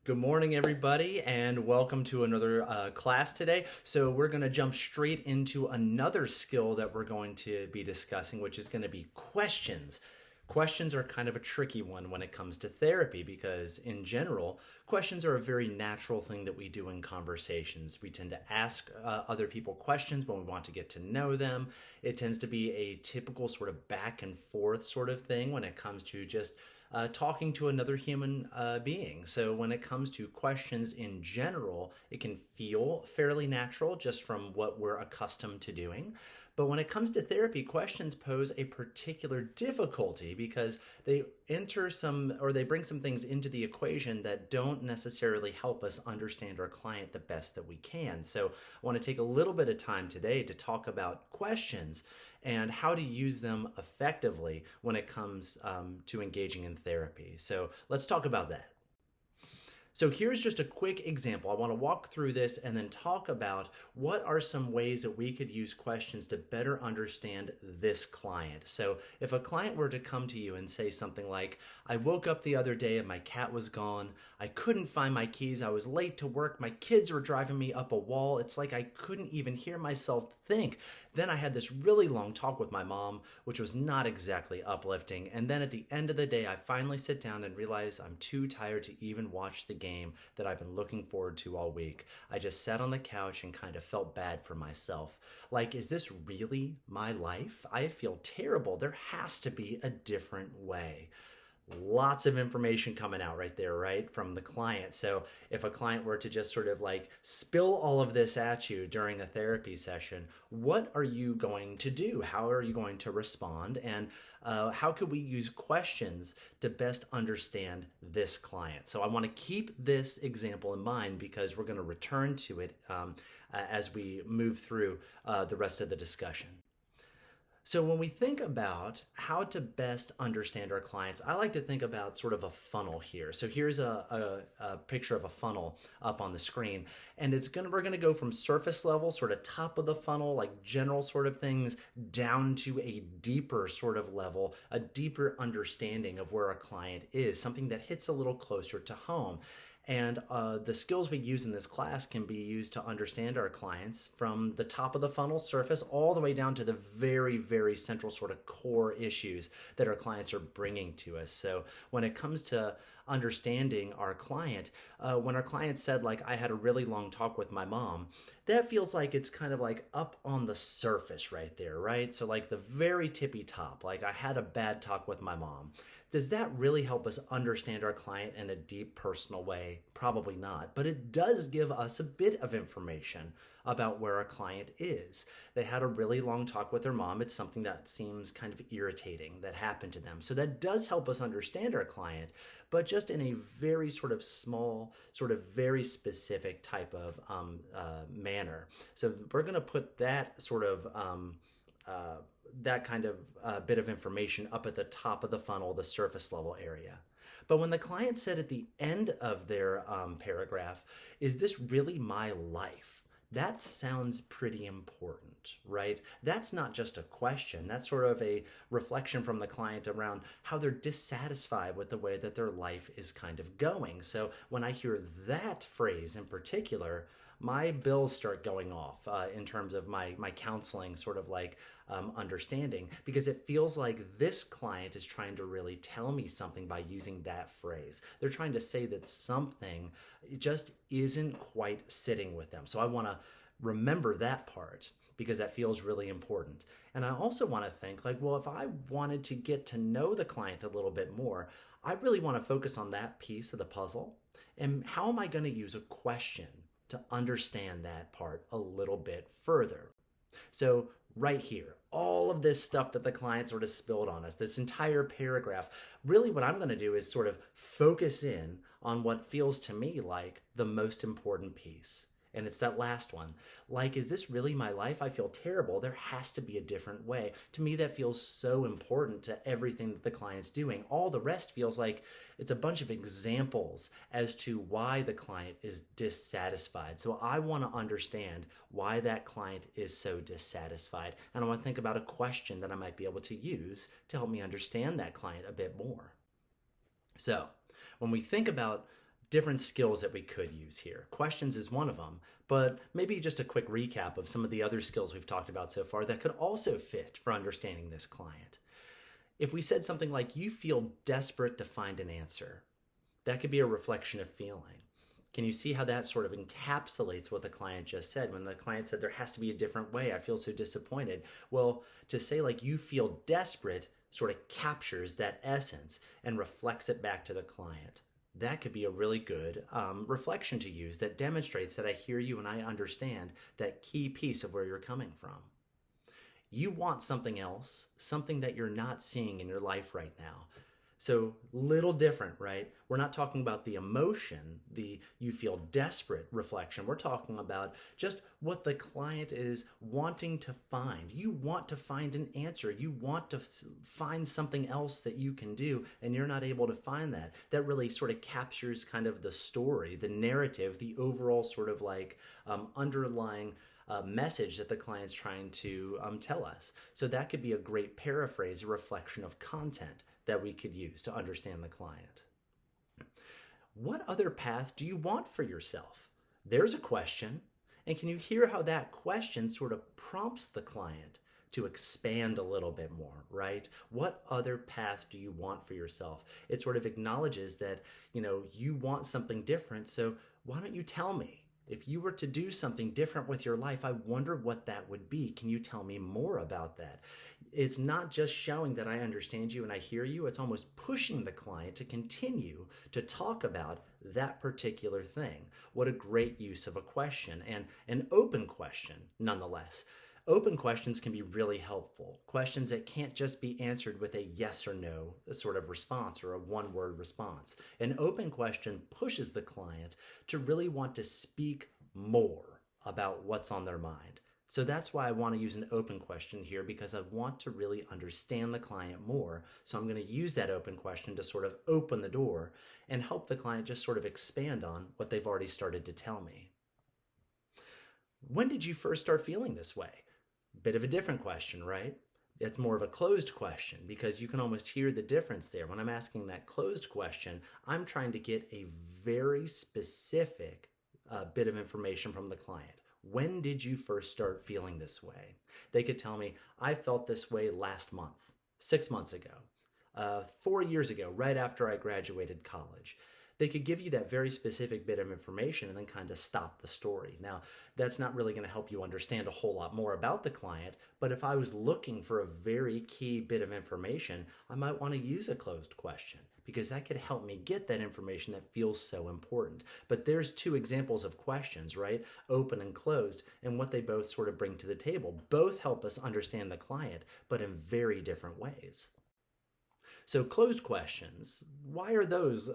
Good morning, everybody, and welcome to another class today. So we're going to jump straight into another skill that we're going to be discussing, which is going to be questions. Questions are kind of a tricky one when it comes to therapy because, in general, questions are a very natural thing that we do in conversations. We tend to ask other people questions when we want to get to know them. It tends to be a typical sort of back and forth sort of thing when it comes to just talking to another human being. So when it comes to questions in general, it can feel fairly natural just from what we're accustomed to doing. But when it comes to therapy, questions pose a particular difficulty because they enter some or they bring some things into the equation that don't necessarily help us understand our client the best that we can. So I want to take a little bit of time today to talk about questions and how to use them effectively when it comes to engaging in therapy. So let's talk about that. So here's just a quick example. I want to walk through this and then talk about what are some ways that we could use questions to better understand this client. So if a client were to come to you and say something like, I woke up the other day and my cat was gone. I couldn't find my keys. I was late to work. My kids were driving me up a wall. It's like I couldn't even hear myself think. Then I had this really long talk with my mom, which was not exactly uplifting. And then at the end of the day, I finally sit down and realize I'm too tired to even watch the game that I've been looking forward to all week. I just sat on the couch and kind of felt bad for myself. Like, is this really my life? I feel terrible. There has to be a different way. Lots of information coming out right there, right, from the client. So if a client were to just sort of like spill all of this at you during a therapy session, what are you going to do? How are you going to respond? And how could we use questions to best understand this client? So I want to keep this example in mind because we're going to return to it as we move through the rest of the discussion. So when we think about how to best understand our clients, I like to think about sort of a funnel here. So here's a picture of a funnel up on the screen, and we're gonna go from surface level, sort of top of the funnel, like general sort of things, down to a deeper sort of level, a deeper understanding of where a client is, something that hits a little closer to home. And the skills we use in this class can be used to understand our clients from the top of the funnel surface all the way down to the very, very central sort of core issues that our clients are bringing to us. So when it comes to understanding our client, when our client said, like, I had a really long talk with my mom, that feels like it's kind of like up on the surface right there, right? So like the very tippy top, like I had a bad talk with my mom. Does that really help us understand our client in a deep personal way? Probably not, but it does give us a bit of information about where our client is. They had a really long talk with their mom. It's something that seems kind of irritating that happened to them. So that does help us understand our client, but just in a very sort of small, sort of very specific type of manner. So we're going to put that sort of that kind of bit of information up at the top of the funnel, the surface level area. But when the client said at the end of their paragraph, is this really my life? That sounds pretty important, right? That's not just a question. That's sort of a reflection from the client around how they're dissatisfied with the way that their life is kind of going. So when I hear that phrase in particular, my bills start going off in terms of my counseling sort of like understanding, because it feels like this client is trying to really tell me something by using that phrase. They're trying to say that something just isn't quite sitting with them. So I want to remember that part because that feels really important. And I also want to think like, well, if I wanted to get to know the client a little bit more, I really want to focus on that piece of the puzzle. And how am I going to use a question to understand that part a little bit further? So right here, all of this stuff that the client sort of spilled on us, this entire paragraph, really what I'm going to do is sort of focus in on what feels to me like the most important piece. And it's that last one. Like, is this really my life? I feel terrible. There has to be a different way. To me, that feels so important to everything that the client's doing. All the rest feels like it's a bunch of examples as to why the client is dissatisfied. So I want to understand why that client is so dissatisfied. And I want to think about a question that I might be able to use to help me understand that client a bit more. So when we think about different skills that we could use here. Questions is one of them, but maybe just a quick recap of some of the other skills we've talked about so far that could also fit for understanding this client. If we said something like, you feel desperate to find an answer, that could be a reflection of feeling. Can you see how that sort of encapsulates what the client just said? When the client said there has to be a different way, I feel so disappointed. Well, to say like you feel desperate sort of captures that essence and reflects it back to the client. That could be a really good reflection to use that demonstrates that I hear you and I understand that key piece of where you're coming from. You want something else, something that you're not seeing in your life right now. So little different, right? We're not talking about the emotion, the you feel desperate reflection. We're talking about just what the client is wanting to find. You want to find an answer. You want to find something else that you can do, and you're not able to find that. That really sort of captures kind of the story, the narrative, the overall sort of like underlying message that the client's trying to tell us. So that could be a great paraphrase, a reflection of content that we could use to understand the client. What other path do you want for yourself? There's a question. And can you hear how that question sort of prompts the client to expand a little bit more, right? What other path do you want for yourself? It sort of acknowledges that, you want something different. So why don't you tell me? If you were to do something different with your life, I wonder what that would be. Can you tell me more about that? It's not just showing that I understand you and I hear you. It's almost pushing the client to continue to talk about that particular thing. What a great use of a question, and an open question nonetheless. Open questions can be really helpful. Questions that can't just be answered with a yes or no sort of response or a one-word response. An open question pushes the client to really want to speak more about what's on their mind. So that's why I want to use an open question here, because I want to really understand the client more. So I'm going to use that open question to sort of open the door and help the client just sort of expand on what they've already started to tell me. When did you first start feeling this way? Bit of a different question, right? It's more of a closed question because you can almost hear the difference there. When I'm asking that closed question, I'm trying to get a very specific bit of information from the client. When did you first start feeling this way? They could tell me, I felt this way last month, 6 months ago, 4 years ago, right after I graduated college. They could give you that very specific bit of information and then kind of stop the story. Now, that's not really going to help you understand a whole lot more about the client, but if I was looking for a very key bit of information, I might want to use a closed question because that could help me get that information that feels so important. But there's two examples of questions, right? Open and closed, and what they both sort of bring to the table. Both help us understand the client, but in very different ways. So closed questions, why are those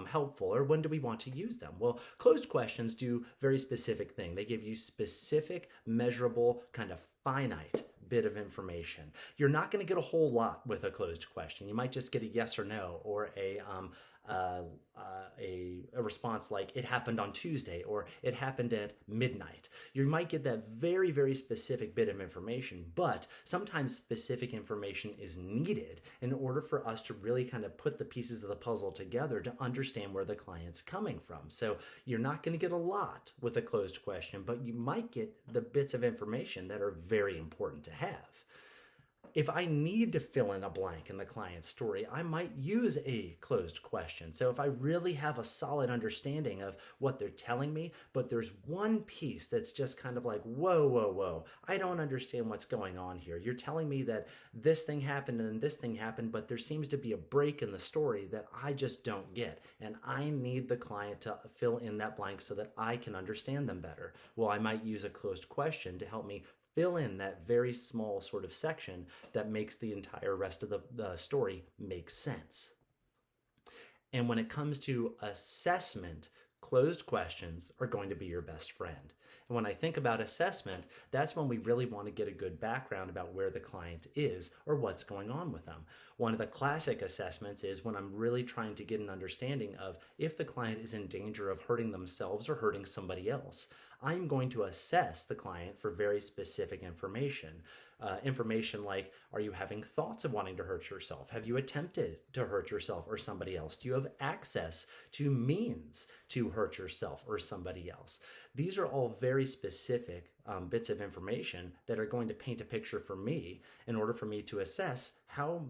helpful, or when do we want to use them? Well, closed questions do very specific thing. They give you specific, measurable, kind of finite bit of information. You're not going to get a whole lot with a closed question. You might just get a yes or no, or a response like it happened on Tuesday or it happened at midnight. You might get that very, very specific bit of information, but sometimes specific information is needed in order for us to really kind of put the pieces of the puzzle together to understand where the client's coming from. So you're not going to get a lot with a closed question, but you might get the bits of information that are very important to have. If I need to fill in a blank in the client's story, I might use a closed question. So if I really have a solid understanding of what they're telling me, but there's one piece that's just kind of like, whoa, whoa, whoa, I don't understand what's going on here. You're telling me that this thing happened and this thing happened, but there seems to be a break in the story that I just don't get. And I need the client to fill in that blank so that I can understand them better. Well, I might use a closed question to help me fill in that very small sort of section that makes the entire rest of the story make sense. And when it comes to assessment, closed questions are going to be your best friend. And when I think about assessment, that's when we really want to get a good background about where the client is or what's going on with them. One of the classic assessments is when I'm really trying to get an understanding of if the client is in danger of hurting themselves or hurting somebody else. I'm going to assess the client for very specific information. Information like, are you having thoughts of wanting to hurt yourself? Have you attempted to hurt yourself or somebody else? Do you have access to means to hurt yourself or somebody else? These are all very specific bits of information that are going to paint a picture for me in order for me to assess how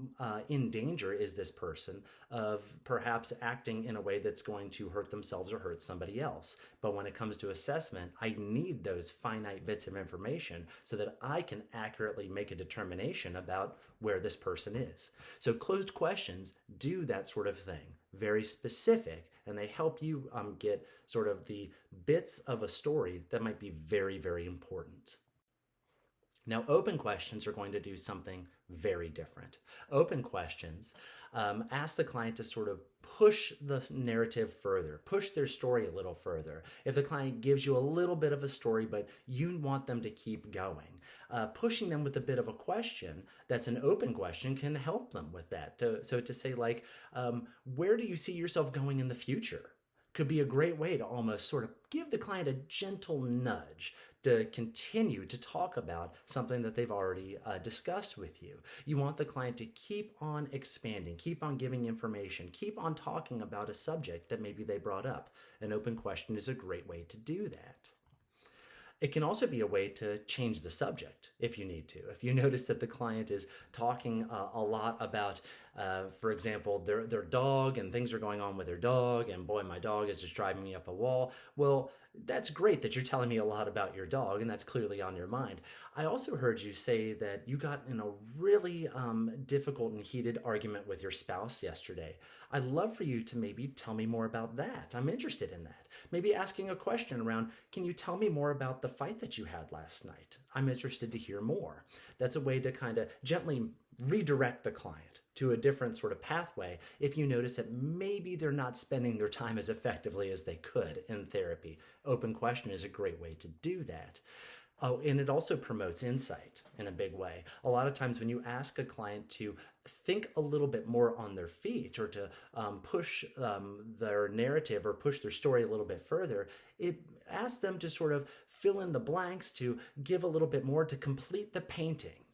in danger is this person of perhaps acting in a way that's going to hurt themselves or hurt somebody else. But when it comes to assessment, I need those finite bits of information so that I can accurately make a determination about where this person is. So closed questions do that sort of thing, very specific, and they help you get sort of the bits of a story that might be very, very important. Now, open questions are going to do something very different. Open questions ask the client to sort of push the narrative further, push their story a little further. If the client gives you a little bit of a story, but you want them to keep going, pushing them with a bit of a question that's an open question can help them with that. So to say like, where do you see yourself going in the future? Could be a great way to almost sort of give the client a gentle nudge to continue to talk about something that they've already discussed with you. You want the client to keep on expanding, keep on giving information, keep on talking about a subject that maybe they brought up. An open question is a great way to do that. It can also be a way to change the subject if you need to. If you notice that the client is talking a lot about, for example, their dog and things are going on with their dog, and boy, my dog is just driving me up a wall. Well, that's great that you're telling me a lot about your dog, and that's clearly on your mind. I also heard you say that you got in a really difficult and heated argument with your spouse yesterday. I'd love for you to maybe tell me more about that. I'm interested in that. Maybe asking a question around, can you tell me more about the fight that you had last night? I'm interested to hear more. That's a way to kind of gently redirect the client to a different sort of pathway if you notice that maybe they're not spending their time as effectively as they could in therapy. Open question is a great way to do that. Oh, and it also promotes insight in a big way. A lot of times when you ask a client to think a little bit more on their feet or to push their narrative or push their story a little bit further, it asks them to sort of fill in the blanks, to give a little bit more, to complete the painting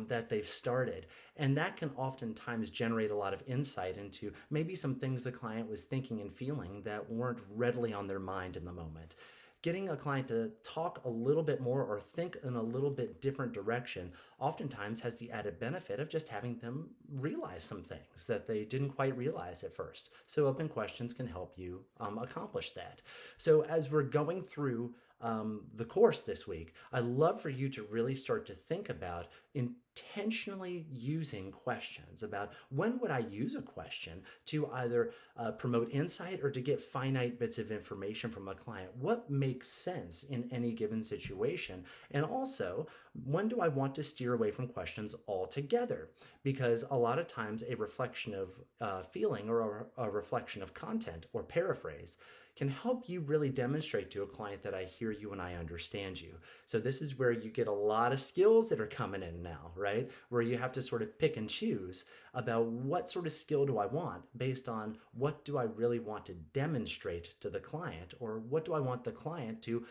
that they've started. And that can oftentimes generate a lot of insight into maybe some things the client was thinking and feeling that weren't readily on their mind in the moment. Getting a client to talk a little bit more or think in a little bit different direction oftentimes has the added benefit of just having them realize some things that they didn't quite realize at first. So open questions can help you accomplish that. So as we're going through the course this week, I'd love for you to really start to think about intentionally using questions, about when would I use a question to either promote insight or to get finite bits of information from a client. What makes sense in any given situation? And also, when do I want to steer away from questions altogether? Because a lot of times a reflection of feeling or a reflection of content or paraphrase can help you really demonstrate to a client that I hear you and I understand you. So this is where you get a lot of skills that are coming in now, right? Where you have to sort of pick and choose about what sort of skill do I want based on what do I really want to demonstrate to the client, or what do I want the client to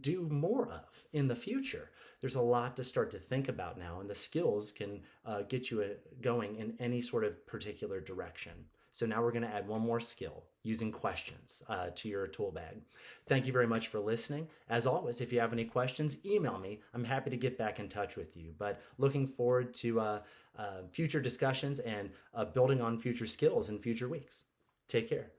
do more of in the future. There's a lot to start to think about now, and the skills can get you going in any sort of particular direction. So now we're going to add one more skill, using questions to your tool bag. Thank you very much for listening. As always, if you have any questions, email me. I'm happy to get back in touch with you. But looking forward to future discussions and building on future skills in future weeks. Take care.